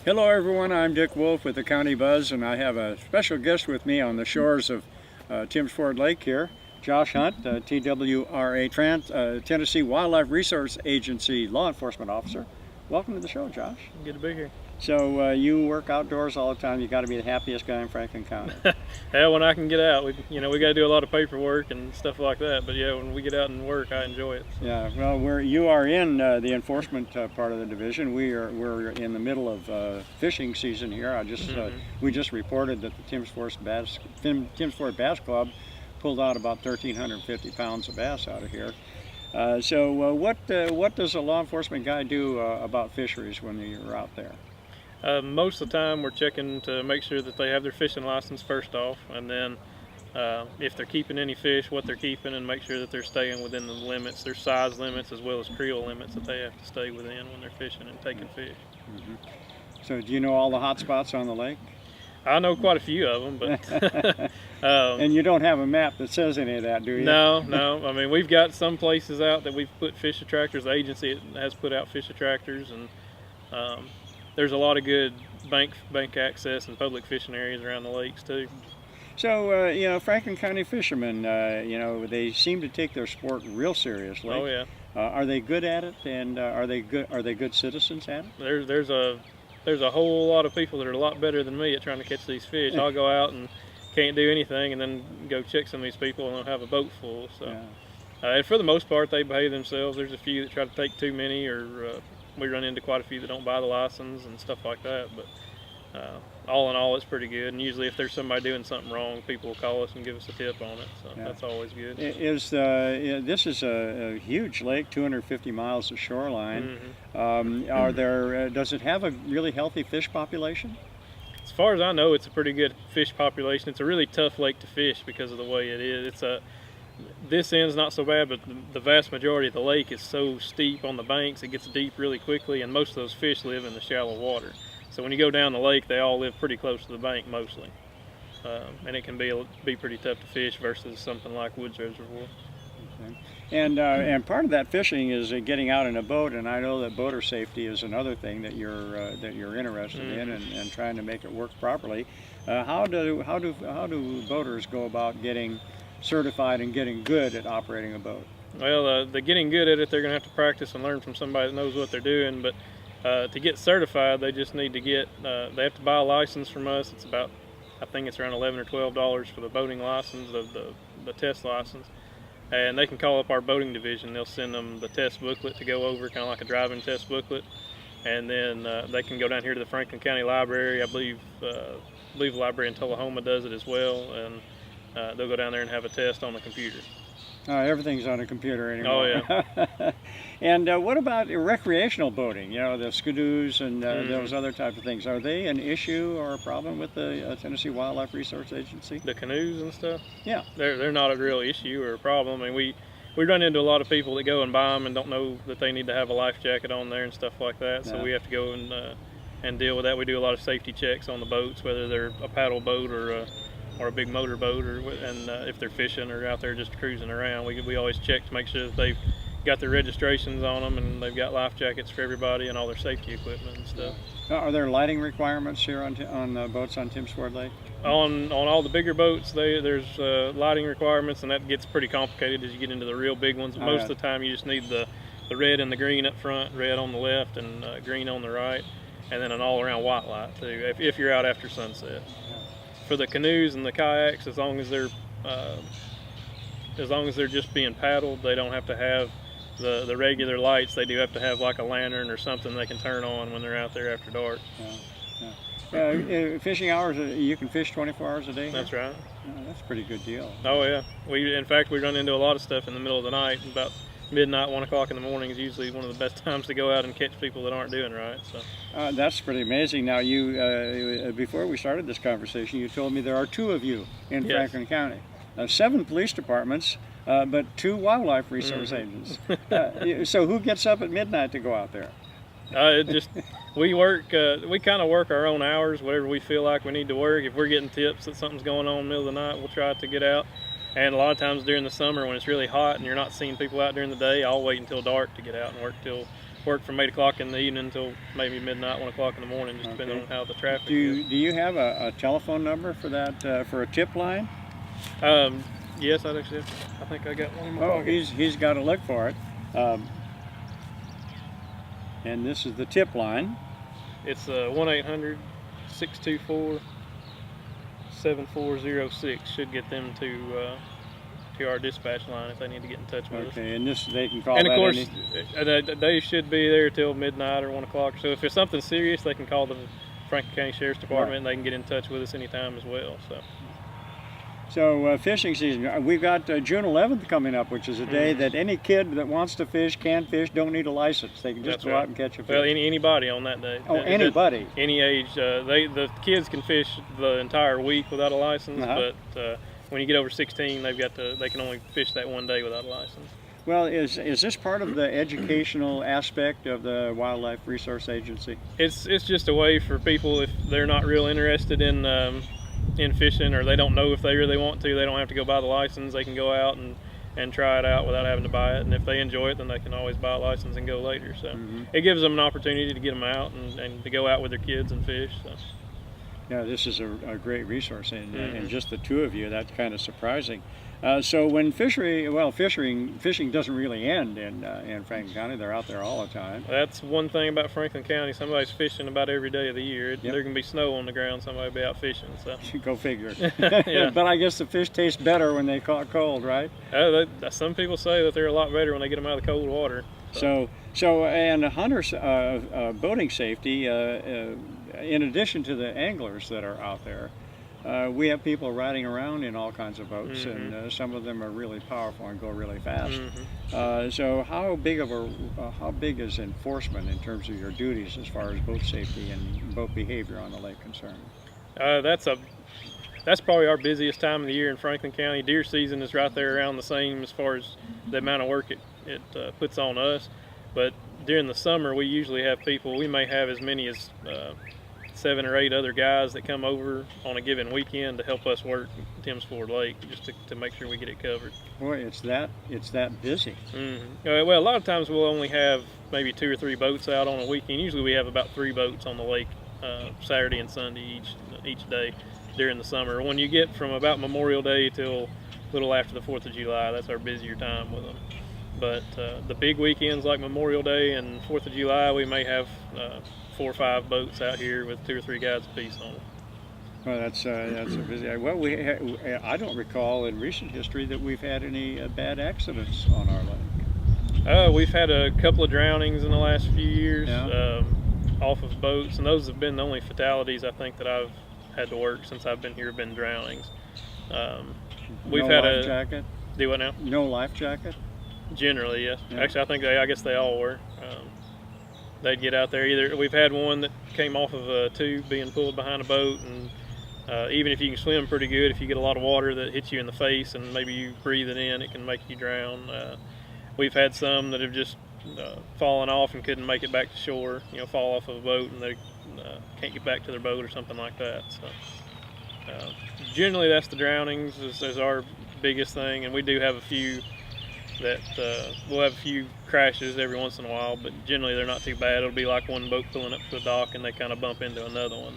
Hello everyone, I'm Dick Wolf with the County Buzz, and I have a special guest with me on the shores of Timms Ford Lake here, Josh Hunt, TWRA, Tennessee Wildlife Resource Agency Law Enforcement Officer. Welcome to the show, Josh. Good to be here. So you work outdoors all the time. You got to be the happiest guy in Franklin County. Yeah, when I can get out, we got to do a lot of paperwork and stuff like that. But yeah, when we get out and work, I enjoy it. So. Yeah, well, you are in the enforcement part of the division. We're in the middle of fishing season here. We just reported that the Timms Ford Bass Club pulled out about 1,350 pounds of bass out of here. So what does a law enforcement guy do about fisheries when you're out there? Most of the time we're checking to make sure that they have their fishing license first off, and then if they're keeping any fish, what they're keeping, and make sure that they're staying within the limits, their size limits as well as creel limits that they have to stay within when they're fishing and taking fish. Mm-hmm. So do you know all the hot spots on the lake? I know quite a few of them, but and you don't have a map that says any of that, do you? No. I mean, we've got some places out that we've put fish attractors. The agency has put out fish attractors, and there's a lot of good bank access and public fishing areas around the lakes too. So Franklin County fishermen, they seem to take their sport real seriously. Oh yeah. Are they good at it, and are they good citizens at it? There's a whole lot of people that are a lot better than me at trying to catch these fish. I'll go out and can't do anything, and then go check some of these people, and they'll have a boat full. So, yeah. And for the most part, they behave themselves. There's a few that try to take too many, or we run into quite a few that don't buy the license and stuff like that. But all in all, it's pretty good. And usually, if there's somebody doing something wrong, people will call us and give us a tip on it. So that's always good. This is a huge lake, 250 miles of shoreline. Mm-hmm. Does it have a really healthy fish population? As far as I know, it's a pretty good fish population. It's a really tough lake to fish because of the way it is. This end's not so bad, but the vast majority of the lake is so steep on the banks, it gets deep really quickly, and most of those fish live in the shallow water. So when you go down the lake, they all live pretty close to the bank mostly. And it can be pretty tough to fish versus something like Woods Reservoir. Okay. And part of that fishing is getting out in a boat, and I know that boater safety is another thing that you're interested in, and trying to make it work properly. How do boaters go about getting certified and getting good at operating a boat? Well, the getting good at it, they're going to have to practice and learn from somebody that knows what they're doing. But to get certified, they just need to they have to buy a license from us. It's about, I think it's around $11 or $12 for the boating license, the test license. And they can call up our boating division. They'll send them the test booklet to go over, kind of like a driving test booklet. And then they can go down here to the Franklin County Library. I believe the library in Tullahoma does it as well. And they'll go down there and have a test on the computer. Everything's on a computer anymore. Oh yeah. And what about recreational boating? The skidoos and those other types of things. Are they an issue or a problem with the Tennessee Wildlife Resource Agency? The canoes and stuff? Yeah. They're not a real issue or a problem. I mean, we run into a lot of people that go and buy them and don't know that they need to have a life jacket on there and stuff like that. So we have to go and deal with that. We do a lot of safety checks on the boats, whether they're a paddle boat or a big motor boat, and if they're fishing or out there just cruising around, we always check to make sure that they've got their registrations on them and they've got life jackets for everybody and all their safety equipment and stuff. Are there lighting requirements here on boats on Timms Ford Lake? On all the bigger boats, there's lighting requirements, and that gets pretty complicated as you get into the real big ones. Most of the time, you just need the red and the green up front, red on the left and green on the right, and then an all-around white light too, if you're out after sunset. For the canoes and the kayaks, as long as they're just being paddled, they don't have to have the regular lights. They do have to have like a lantern or something they can turn on when they're out there after dark. Fishing hours, you can fish 24 hours a day? That's right. That's a pretty good deal. Oh yeah. In fact, we run into a lot of stuff in the middle of the night. About midnight, 1 o'clock in the morning is usually one of the best times to go out and catch people that aren't doing right. So that's pretty amazing. Now, you before we started this conversation, you told me there are 2 of you in Franklin County. 7 police departments, but 2 wildlife resource agents. So who gets up at midnight to go out there? We kind of work our own hours, whatever we feel like we need to work. If we're getting tips that something's going on in the middle of the night, we'll try to get out. And a lot of times during the summer when it's really hot and you're not seeing people out during the day, I'll wait until dark to get out and work work from 8 o'clock in the evening until maybe midnight, 1 o'clock in the morning, just depending on how the traffic is. Do you have a telephone number for that for a tip line? Yes, I think I got one in my pocket. He's got to look for it. And this is the tip line. It's 1-800-624-7406. Should get them to our dispatch line if they need to get in touch with us. Okay, and this they can call. And of that course, they should be there till midnight or 1 o'clock. So if there's something serious, they can call the Franklin County Sheriff's Department, and they can get in touch with us anytime as well. So fishing season, we've got June 11th coming up, which is a day that any kid that wants to fish can fish, don't need a license. They can just go out and catch a fish. Well, anybody on that day. Oh, anybody? Any age. The kids can fish the entire week without a license, but when you get over 16, they can only fish that one day without a license. Well, is this part of the educational aspect of the Wildlife Resource Agency? It's just a way for people, if they're not real interested in fishing, or they don't know if they really want to, they don't have to go buy the license. They can go out and try it out without having to buy it, and if they enjoy it, then they can always buy a license and go later. So it gives them an opportunity to get them out and to go out with their kids and fish. So. Yeah, this is a great resource, and just the two of you, that's kind of surprising. So when fishing doesn't really end in Franklin County. They're out there all the time. That's one thing about Franklin County. Somebody's fishing about every day of the year. There can be snow on the ground. Somebody will be out fishing. So go figure. Yeah. But I guess the fish taste better when they caught cold, right? Some people say that they're a lot better when they get them out of the cold water. So and hunters, boating safety. In addition to the anglers that are out there, we have people riding around in all kinds of boats, and some of them are really powerful and go really fast. So how big is enforcement in terms of your duties as far as boat safety and boat behavior on the lake concerned? That's probably our busiest time of the year in Franklin County. Deer season is right there around the same as far as the amount of work it puts on us. But during the summer, we usually have people. We may have as many as 7 or 8 other guys that come over on a given weekend to help us work Timms Ford Lake, just to make sure we get it covered. Boy, it's that busy. Well, a lot of times we'll only have maybe 2 or 3 boats out on a weekend. Usually we have about 3 boats on the lake Saturday and Sunday each day during the summer. When you get from about Memorial Day till a little after the 4th of July, that's our busier time with them. But the big weekends like Memorial Day and 4th of July, we may have 4 or 5 boats out here with 2 or 3 guys apiece on them. Well, that's a busy. Well, I don't recall in recent history that we've had any bad accidents on our lake. We've had a couple of drownings in the last few years off of boats, and those have been the only fatalities I think that I've had to work since I've been here. Been drownings. We've no had life jacket. Do what now? No life jacket. Generally, yes. Yeah. Actually, I guess they all were. They'd get out there. We've had one that came off of a tube being pulled behind a boat, and even if you can swim pretty good, if you get a lot of water that hits you in the face and maybe you breathe it in, it can make you drown. We've had some that have just fallen off and couldn't make it back to shore, fall off of a boat and they can't get back to their boat or something like that. So generally that's the drownings is our biggest thing, and we do have a few that we'll have a few crashes every once in a while, but generally they're not too bad. It'll be like one boat pulling up to the dock and they kind of bump into another one.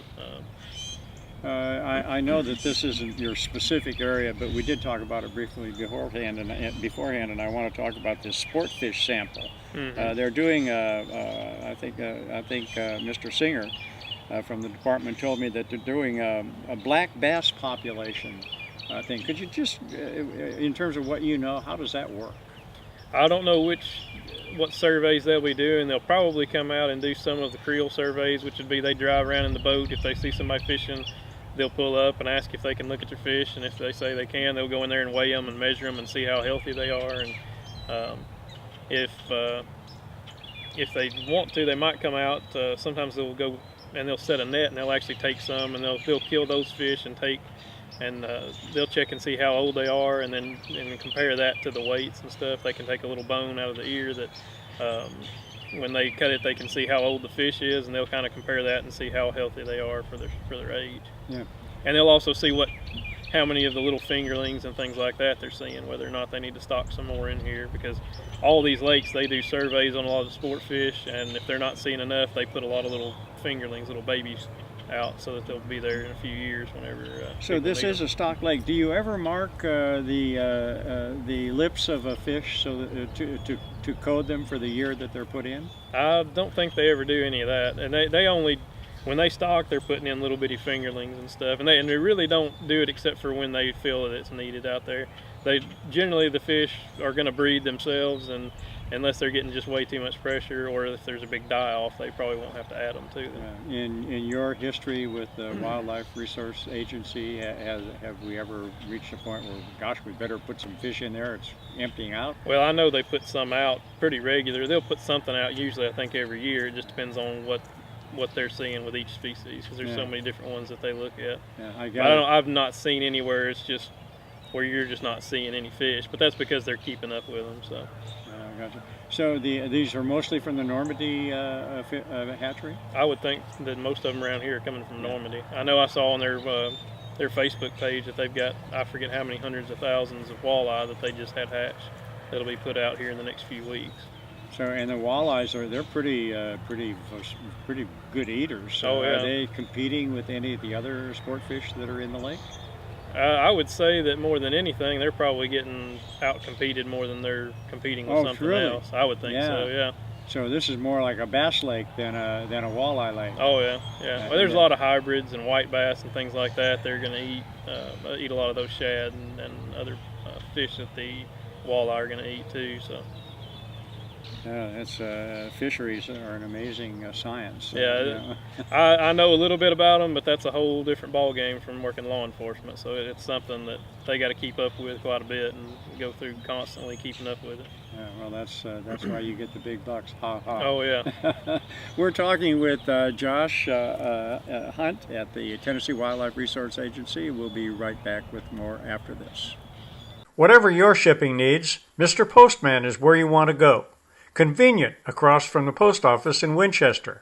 I know that this isn't your specific area, but we did talk about it briefly beforehand, and I want to talk about this sport fish sample. They're doing, I think Mr. Singer from the department told me that they're doing a black bass population thing. Could you just, in terms of what you know, how does that work? I don't know what surveys they'll be doing. They'll probably come out and do some of the creel surveys, which would be they drive around in the boat. If they see somebody fishing, they'll pull up and ask if they can look at your fish, and if they say they can, they'll go in there and weigh them and measure them and see how healthy they are. And if they want to, they might come out. Sometimes they'll go and they'll set a net and they'll actually take some and they'll kill those fish and they'll check and see how old they are, and then compare that to the weights and stuff. They can take a little bone out of the ear that when they cut it, they can see how old the fish is, and they'll kind of compare that and see how healthy they are for their age. Yeah. And they'll also see how many of the little fingerlings and things like that they're seeing, whether or not they need to stock some more in here, because all these lakes, they do surveys on a lot of the sport fish, and if they're not seeing enough, they put a lot of little fingerlings, little babies, out so that they'll be there in a few years whenever. So this is a stock lake. Do you ever mark the lips of a fish so that, to code them for the year that they're put in? I don't think they ever do any of that, and they only, when they stock, they're putting in little bitty fingerlings and stuff, and they really don't do it except for when they feel that it's needed out there. They generally, the fish are going to breed themselves, and unless they're getting just way too much pressure, or if there's a big die-off, they probably won't have to add them to them. In your history with the Wildlife Resource Agency, have we ever reached a point where, gosh, we better put some fish in there, it's emptying out? Well, I know they put some out pretty regular. They'll put something out usually, I think, every year. It just depends on what they're seeing with each species, because there's so many different ones that they look at. I've not seen anywhere it's just where you're just not seeing any fish, but that's because they're keeping up with them. So. Gotcha. So these are mostly from the Normandy hatchery? I would think that most of them around here are coming from Normandy. I know I saw on their Facebook page that they've got, I forget how many hundreds of thousands of walleye that they just had hatched that'll be put out here in the next few weeks. So, and the walleyes they're pretty good eaters. So oh, yeah. Are they competing with any of the other sport fish that are in the lake? I would say that more than anything, they're probably getting out-competed more than they're competing with something else. I would think so, yeah. So this is more like a bass lake than a walleye lake. Oh, yeah. Well, there's a lot of hybrids and white bass and things like that. They're going to eat a lot of those shad and other fish that the walleye are going to eat too. So. Fisheries are an amazing science. Yeah, I know a little bit about them, but that's a whole different ball game from working law enforcement. So it's something that they got to keep up with quite a bit and go through constantly keeping up with it. Yeah, well, that's why you get the big bucks. Ha ha. Oh yeah. We're talking with Josh Hunt at the Tennessee Wildlife Resource Agency. We'll be right back with more after this. Whatever your shipping needs, Mr. Postman is where you want to go. Convenient across from the post office in Winchester.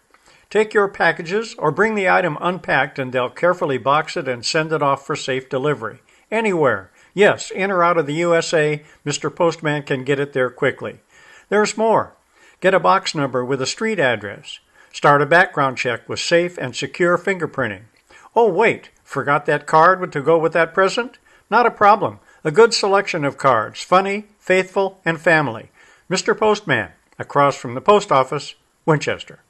Take your packages or bring the item unpacked and they'll carefully box it and send it off for safe delivery. Anywhere. Yes, in or out of the USA, Mr. Postman can get it there quickly. There's more. Get a box number with a street address. Start a background check with safe and secure fingerprinting. Oh, wait, forgot that card to go with that present? Not a problem. A good selection of cards, funny, faithful, and family. Mr. Postman. Across from the post office, Winchester.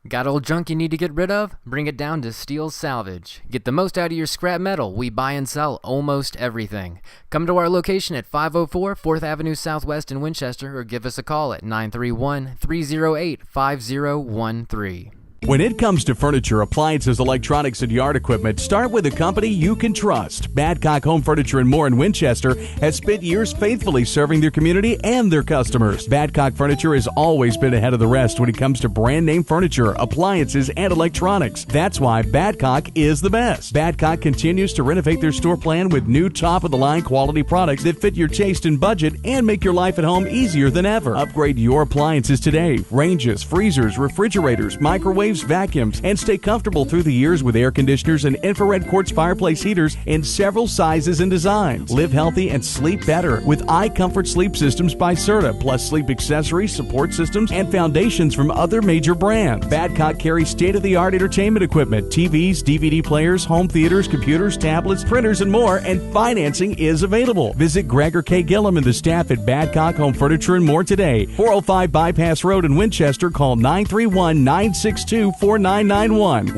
Got old junk you need to get rid of? Bring it down to Steel Salvage. Get the most out of your scrap metal. We buy and sell almost everything. Come to our location at 504 4th Avenue Southwest in Winchester or give us a call at 931-308-5013. When it comes to furniture, appliances, electronics, and yard equipment, start with a company you can trust. Badcock Home Furniture and More in Winchester has spent years faithfully serving their community and their customers. Badcock Furniture has always been ahead of the rest when it comes to brand name furniture, appliances, and electronics. That's why Badcock is the best. Badcock continues to renovate their store plan with new top-of-the-line quality products that fit your taste and budget and make your life at home easier than ever. Upgrade your appliances today. Ranges, freezers, refrigerators, microwaves, vacuums, and stay comfortable through the years with air conditioners and infrared quartz fireplace heaters in several sizes and designs. Live healthy and sleep better with iComfort Sleep Systems by Serta, plus sleep accessories, support systems, and foundations from other major brands. Badcock carries state-of-the-art entertainment equipment, TVs, DVD players, home theaters, computers, tablets, printers, and more, and financing is available. Visit Gregor K. Gillum and the staff at Badcock Home Furniture and More today. 405 Bypass Road in Winchester. Call 931-962-4991.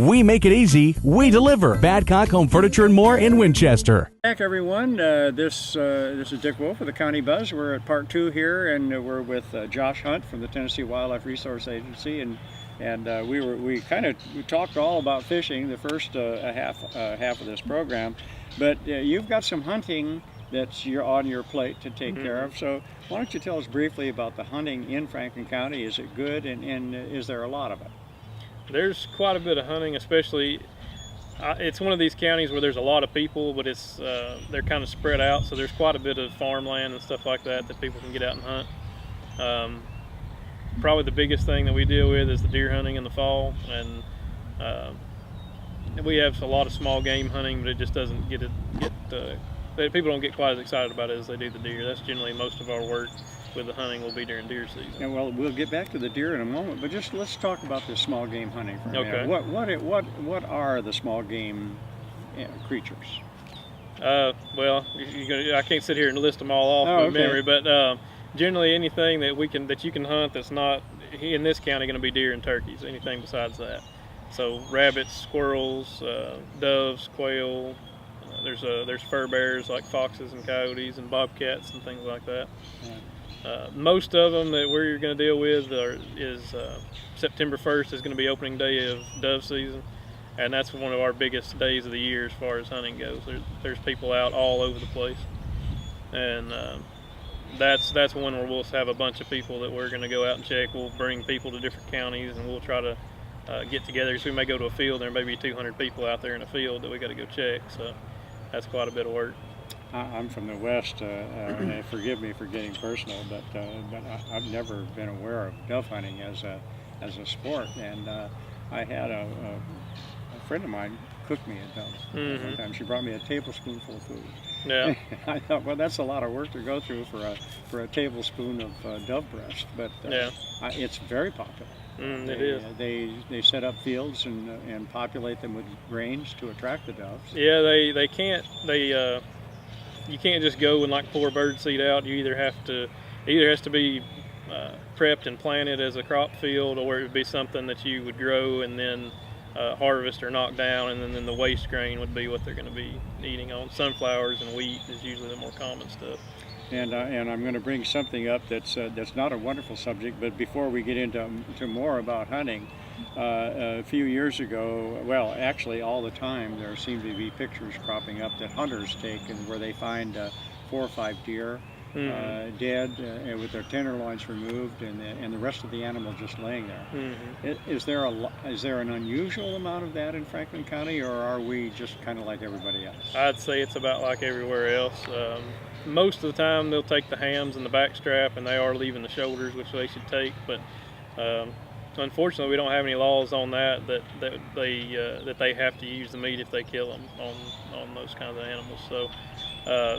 We make it easy. We deliver. Badcock Home Furniture and More in Winchester. Back, everyone. This is Dick Wolf with the County Buzz. We're at part 2 here, and we're with Josh Hunt from the Tennessee Wildlife Resource Agency, and we talked all about fishing the first half of this program, but you've got some hunting that's on your plate to take care of. So why don't you tell us briefly about the hunting in Franklin County? Is it good, and is there a lot of it? There's quite a bit of hunting, especially it's one of these counties where there's a lot of people, but it's they're kind of spread out, so there's quite a bit of farmland and stuff like that people can get out and hunt. Probably the biggest thing that we deal with is the deer hunting in the fall, and we have a lot of small game hunting, but it just doesn't people don't get quite as excited about it as they do the deer. That's generally most of our work with the hunting will be during deer season. Yeah, well, we'll get back to the deer in a moment, but just let's talk about this small game hunting for a Okay. minute. What are the small game creatures? Well, I can't sit here and list them all off by okay. memory, but generally anything that you can hunt that's not in this county going to be deer and turkeys. Anything besides that. So rabbits, squirrels, doves, quail. There's fur bears like foxes and coyotes and bobcats and things like that. Most of them that we're going to deal with is September 1st is going to be opening day of dove season, and that's one of our biggest days of the year as far as hunting goes. There's people out all over the place, and that's one where we'll have a bunch of people that we're going to go out and check. We'll bring people to different counties, and we'll try to get together. So we may go to a field, there may be 200 people out there in a field that we got to go check. So that's quite a bit of work. I'm from the West, and forgive me for getting personal, but I've never been aware of dove hunting as a sport. And I had a friend of mine cook me a dove one time. She brought me a tablespoonful of food. Yeah. I thought, well, that's a lot of work to go through for a tablespoon of dove breast, but it's very popular. It is. They set up fields and populate them with grains to attract the doves. Yeah, they can't. You can't just go and like pour bird seed out. You either has to be prepped and planted as a crop field, or it would be something that you would grow and then harvest or knock down, and then the waste grain would be what they're going to be eating on. Sunflowers and wheat is usually the more common stuff. And I'm going to bring something up that's not a wonderful subject, but before we get into more about hunting, a few years ago, well, actually all the time, there seem to be pictures cropping up that hunters take, and where they find 4 or 5 deer dead with their tenderloins removed, and the rest of the animal just laying there. Is there an unusual amount of that in Franklin County, or are we just kind of like everybody else? I'd say it's about like everywhere else. Most of the time they'll take the hams and the back strap, and they are leaving the shoulders, which they should take, but unfortunately we don't have any laws on that they have to use the meat if they kill them on those kinds of animals. So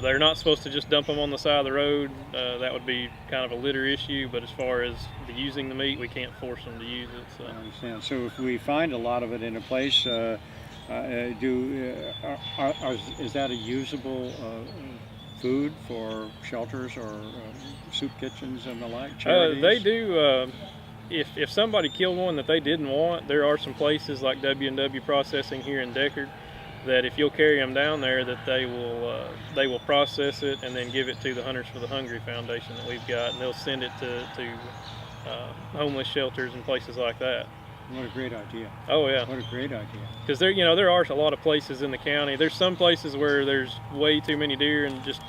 they're not supposed to just dump them on the side of the road. That would be kind of a litter issue, but as far as using the meat, we can't force them to use it. So. I understand. So if we find a lot of it in a place, is that a usable food for shelters or soup kitchens and the like? They do. If somebody killed one that they didn't want, there are some places like W&W Processing here in Deckard that if you'll carry them down there, that they will process it and then give it to the Hunters for the Hungry Foundation that we've got, and they'll send it to homeless shelters and places like that. What a great idea. Oh yeah. What a great idea. Because there are a lot of places in the county. There's some places where there's way too many deer and just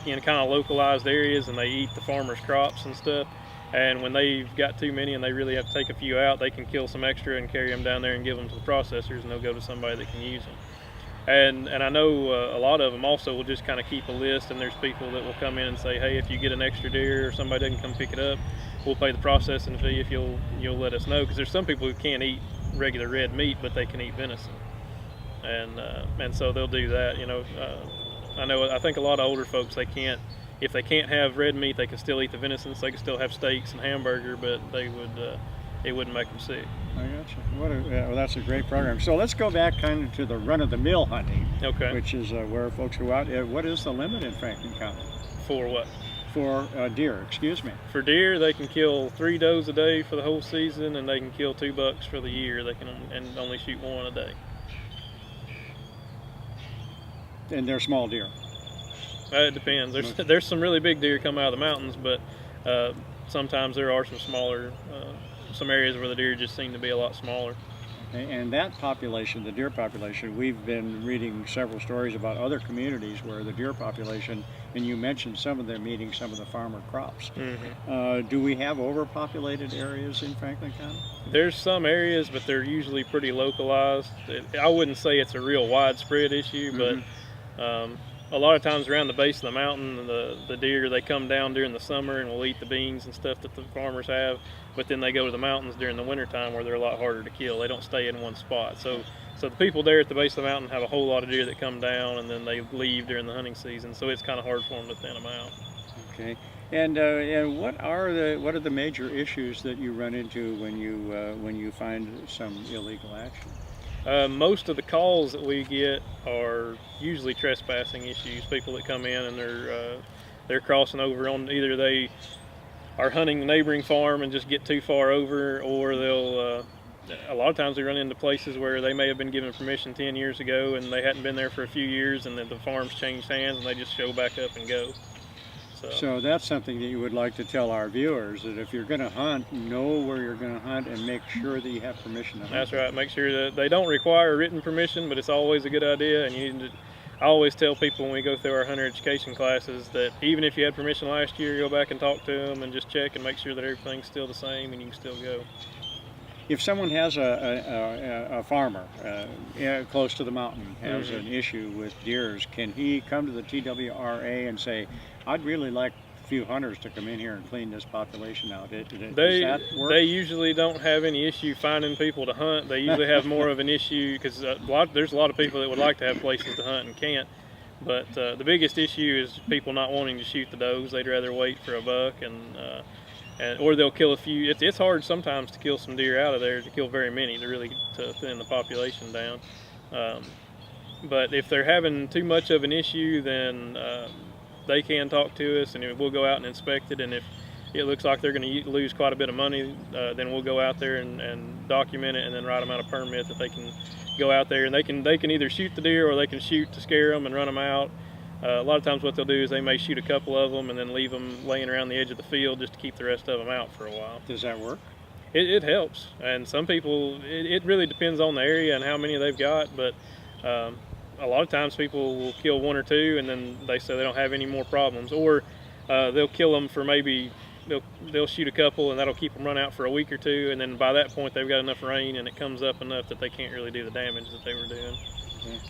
kind of localized areas, and they eat the farmers' crops and stuff. And when they've got too many and they really have to take a few out, they can kill some extra and carry them down there and give them to the processors, and they'll go to somebody that can use them. And I know a lot of them also will just kind of keep a list, and there's people that will come in and say, hey, if you get an extra deer or somebody doesn't come pick it up, we'll pay the processing fee if you'll let us know. Because there's some people who can't eat regular red meat, but they can eat venison, and so they'll do that. I think a lot of older folks, if they can't have red meat, they can still eat the venison, so they can still have steaks and hamburger, but it wouldn't make them sick. I gotcha. Well, that's a great program. So let's go back kind of to the run-of-the-mill hunting, Okay. which is where folks go out. What is the limit in Franklin County? For what? For deer, excuse me. For deer, they can kill 3 does a day for the whole season, and they can kill 2 bucks for the year. They can only shoot 1 a day. And they're small deer. It depends. There's some really big deer come out of the mountains, but sometimes there are some smaller, some areas where the deer just seem to be a lot smaller. And that population, the deer population, we've been reading several stories about other communities where the deer population, and you mentioned some of them eating some of the farmer crops. Do we have overpopulated areas in Franklin County? There's some areas, but they're usually pretty localized. I wouldn't say it's a real widespread issue, but a lot of times around the base of the mountain, the deer, they come down during the summer and will eat the beans and stuff that the farmers have, but then they go to the mountains during the wintertime where they're a lot harder to kill. They don't stay in one spot. So the people there at the base of the mountain have a whole lot of deer that come down, and then they leave during the hunting season, so it's kind of hard for them to thin them out. Okay. And what are the major issues that you run into when you find some illegal action? Most of the calls that we get are usually trespassing issues. People that come in and they're crossing over on, either they are hunting the neighboring farm and just get too far over, or they'll a lot of times they run into places where they may have been given permission 10 years ago and they hadn't been there for a few years, and then the farm's changed hands and they just show back up and go. So that's something that you would like to tell our viewers, that if you're going to hunt, know where you're going to hunt and make sure that you have permission to hunt. That's right. Make sure that they don't require written permission, but it's always a good idea. And you need to, I always tell people when we go through our hunter education classes that even if you had permission last year, go back and talk to them and just check and make sure that everything's still the same and you can still go. If someone has a farmer close to the mountain has an issue with deers, can he come to the TWRA and say, I'd really like a few hunters to come in here and clean this population out? Does that work? They usually don't have any issue finding people to hunt. They usually have more of an issue because there's a lot of people that would like to have places to hunt and can't. But the biggest issue is people not wanting to shoot the does. They'd rather wait for a buck or they'll kill a few. It's hard sometimes to kill some deer out of there, to kill very many, to thin the population down. But if they're having too much of an issue, then they can talk to us and we'll go out and inspect it. And if it looks like they're going to lose quite a bit of money, then we'll go out there and document it and then write them out a permit that they can go out there and they can either shoot the deer or they can shoot to scare them and run them out. A lot of times what they'll do is they may shoot a couple of them and then leave them laying around the edge of the field just to keep the rest of them out for a while. Does that work? It helps, and some people, it really depends on the area and how many they've got, but a lot of times people will kill one or two and then they say they don't have any more problems, or they'll kill them for maybe, they'll shoot a couple and that'll keep them run out for a week or two, and then by that point they've got enough rain and it comes up enough that they can't really do the damage that they were doing.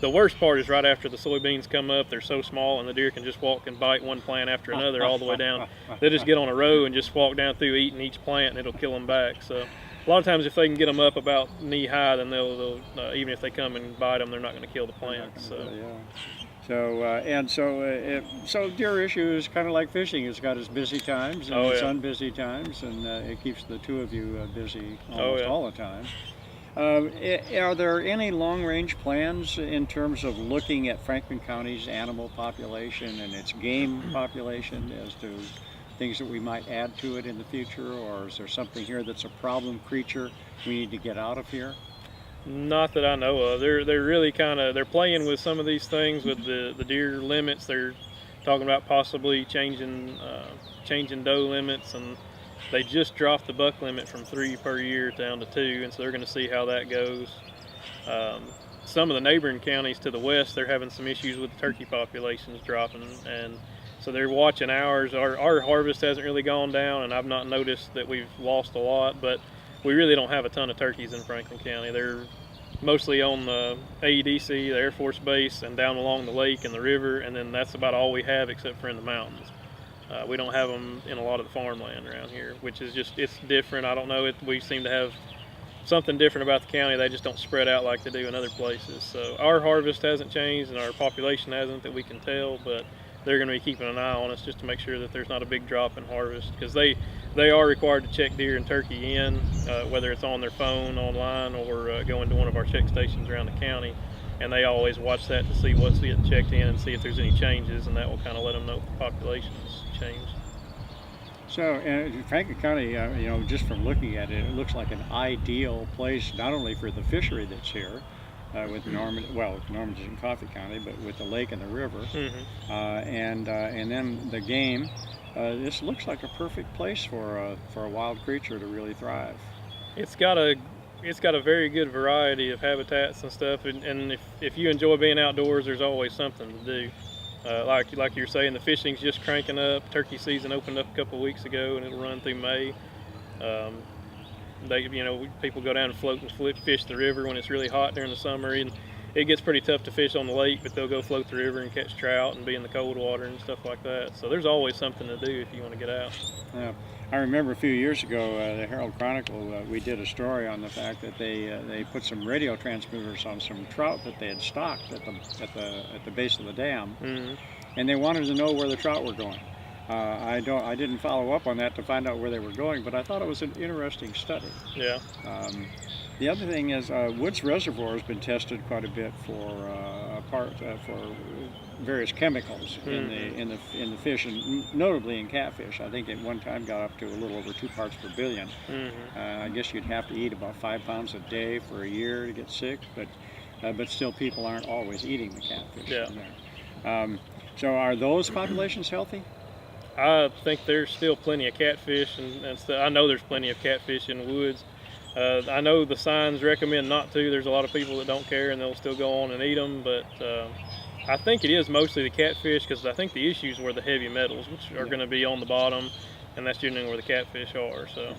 The worst part is right after the soybeans come up. They're so small and the deer can just walk and bite one plant after another all the way down. They just get on a row and just walk down through eating each plant and it'll kill them back. So a lot of times if they can get them up about knee high, then they'll even if they come and bite them, they're not going to kill the plant. So deer issue is kind of like fishing. It's got its busy times and its unbusy times, and it keeps the two of you busy almost all the time. Are there any long-range plans in terms of looking at Franklin County's animal population and its game population as to things that we might add to it in the future, or is there something here that's a problem creature we need to get out of here? Not that I know of. They're really they're playing with some of these things with the deer limits. They're talking about possibly changing doe limits, and they just dropped the buck limit from 3 per year down to 2, and so they're going to see how that goes. Some of the neighboring counties to the west, they're having some issues with the turkey populations dropping, and so they're watching ours. Our harvest hasn't really gone down, and I've not noticed that we've lost a lot, but we really don't have a ton of turkeys in Franklin County. They're mostly on the AEDC, the Air Force Base, and down along the lake and the river, and then that's about all we have except for in the mountains. We don't have them in a lot of the farmland around here, which is just, it's different. I don't know, we seem to have something different about the county. They just don't spread out like they do in other places. So our harvest hasn't changed and our population hasn't that we can tell, but they're going to be keeping an eye on us just to make sure that there's not a big drop in harvest, because they are required to check deer and turkey in, whether it's on their phone, online, or going to one of our check stations around the county. And they always watch that to see what's getting checked in and see if there's any changes, and that will kind of let them know if the population's changed. So Franklin County, just from looking at it, it looks like an ideal place not only for the fishery that's here, with Norman's in Coffee County, but with the lake and the river, and then the game. This looks like a perfect place for a wild creature to really thrive. It's got a very good variety of habitats and stuff, and if you enjoy being outdoors, there's always something to do. Like you're saying, the fishing's just cranking up. Turkey season opened up a couple of weeks ago, and it'll run through May. People go down and float and fish the river when it's really hot during the summer, and it gets pretty tough to fish on the lake, but they'll go float the river and catch trout and be in the cold water and stuff like that. So there's always something to do if you want to get out. Yeah. I remember a few years ago, the Herald Chronicle, we did a story on the fact that they put some radio transmitters on some trout that they had stocked at the base of the dam, and they wanted to know where the trout were going. I didn't follow up on that to find out where they were going, but I thought it was an interesting study. Yeah. The other thing is Woods Reservoir has been tested quite a bit for various chemicals in the fish, and notably in catfish. I think at one time got up to a little over 2 parts per billion. I guess you'd have to eat about 5 pounds a day for a year to get sick, but still people aren't always eating the catfish. Yeah. In there. So are those populations healthy? I think there's still plenty of catfish, and I know there's plenty of catfish in the woods. I know the signs recommend not to. There's a lot of people that don't care and they'll still go on and eat them, but I think it is mostly the catfish, because I think the issues were the heavy metals, which are going to be on the bottom, and that's generally where the catfish are. So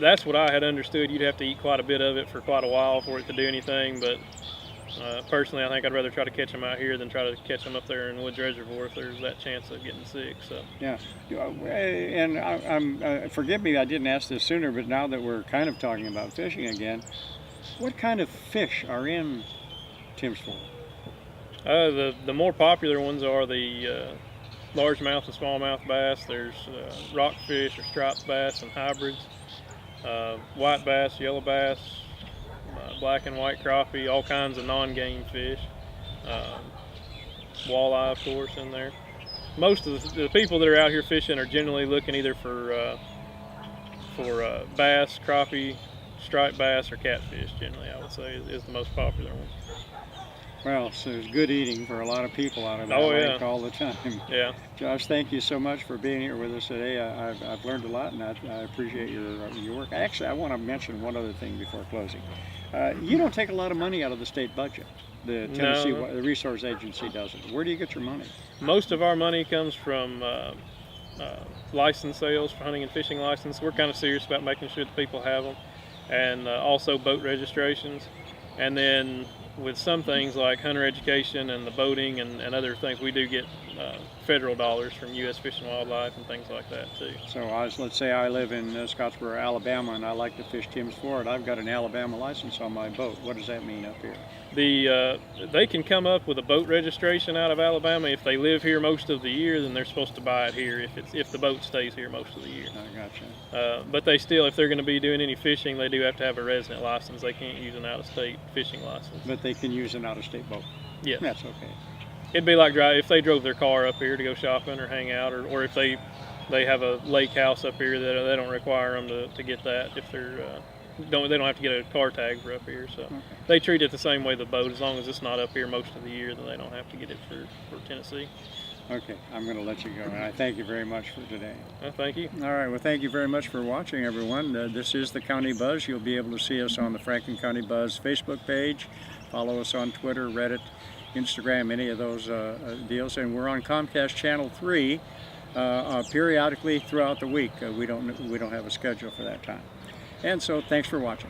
that's what I had understood. You'd have to eat quite a bit of it for quite a while for it to do anything, but personally I think I'd rather try to catch them out here than try to catch them up there in Woods Reservoir if there's that chance of getting sick. So yeah, and forgive me, I didn't ask this sooner, but now that we're kind of talking about fishing again, what kind of fish are in Timms Fort? The more popular ones are the largemouth and smallmouth bass. There's rockfish or striped bass and hybrids, white bass, yellow bass, black and white crappie, all kinds of non-game fish, walleye of course in there. Most of the people that are out here fishing are generally looking either for bass, crappie, striped bass, or catfish. Generally, I would say is the most popular one. Well, so there's good eating for a lot of people out of that lake all the time. Yeah. Josh, thank you so much for being here with us today. I've learned a lot, and I appreciate your work. Actually, I want to mention one other thing before closing. You don't take a lot of money out of the state budget. The Tennessee the Resource Agency doesn't. Where do you get your money? Most of our money comes from license sales for hunting and fishing license. We're kind of serious about making sure that people have them, and also boat registrations. And then with some things like hunter education and the boating and other things, we do get federal dollars from U.S. Fish and Wildlife and things like that too. So let's say I live in Scottsboro, Alabama, and I like to fish Timms Fort. I've got an Alabama license on my boat. What does that mean up here? They can come up with a boat registration out of Alabama. If they live here most of the year, then they're supposed to buy it here if the boat stays here most of the year. I gotcha. But they still, if they're going to be doing any fishing, they do have to have a resident license. They can't use an out-of-state fishing license. But they can use an out-of-state boat? Yes. That's okay. It'd be like if they drove their car up here to go shopping or hang out, or if they have a lake house up here that they don't require them to get that if they're they don't have to get a car tag for up here. So they treat it the same way the boat. As long as it's not up here most of the year, then they don't have to get it for Tennessee. Okay, I'm going to let you go, and I thank you very much for today. Thank you. All right, well, thank you very much for watching, everyone. This is the County Buzz. You'll be able to see us on the Franklin County Buzz Facebook page. Follow us on Twitter, Reddit, Instagram, any of those deals. And we're on Comcast Channel 3 periodically throughout the week. We don't have a schedule for that time. And so, thanks for watching.